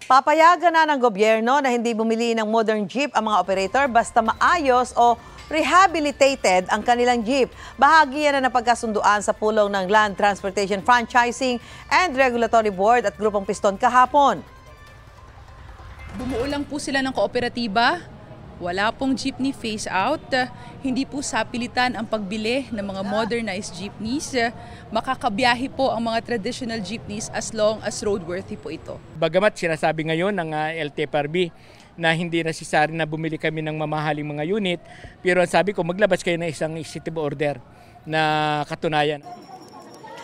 Papayagan na ng gobyerno na hindi bumili ng modern jeep ang mga operator basta maayos o rehabilitated ang kanilang jeep. Bahagi yan na napagkasunduan sa pulong ng Land Transportation Franchising and Regulatory Board at Grupong Piston kahapon. Bumuo lang po sila ng kooperatiba. Wala pong jeepney phase out, hindi po sapilitan ang pagbili ng mga modernized jeepneys. Makakabiyahe po ang mga traditional jeepneys as long as roadworthy po ito. Bagamat sinasabi ngayon ng LTFRB na hindi necessary na bumili kami ng mamahaling mga unit, pero ang sabi ko maglabas kayo ng isang executive order na katunayan.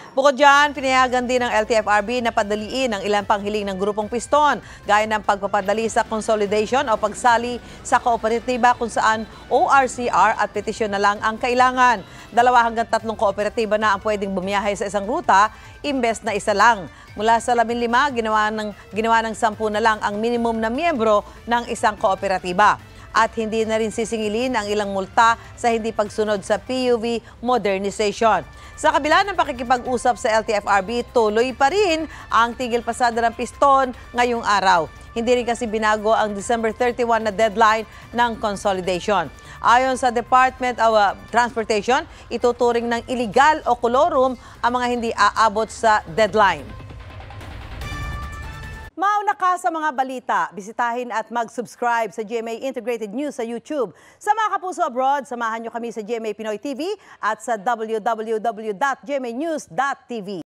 Bukod dyan, pinayagan din ng LTFRB na padaliin ang ilang panghiling ng Grupong Piston, gaya ng pagpapadali sa consolidation o pagsali sa kooperatiba kung saan ORCR at petisyon na lang ang kailangan. 2 hanggang 3 kooperatiba na ang pwedeng bumiyahe sa isang ruta, imbes na isa lang. Mula sa 15, ginawa ng 10 na lang ang minimum na miyembro ng isang kooperatiba. At hindi na rin sisingilin ang ilang multa sa hindi pagsunod sa PUV modernization. Sa kabila ng pakikipag-usap sa LTFRB, tuloy pa rin ang tigil pasada ng piston ngayong araw. Hindi rin kasi binago ang December 31 na deadline ng consolidation. Ayon sa Department of Transportation, ituturing ng illegal o kolorum ang mga hindi aabot sa deadline. Mauna ka sa mga balita, bisitahin at mag-subscribe sa GMA Integrated News sa YouTube. Sa mga kapuso abroad, samahan nyo kami sa GMA Pinoy TV at sa www.gmanews.tv.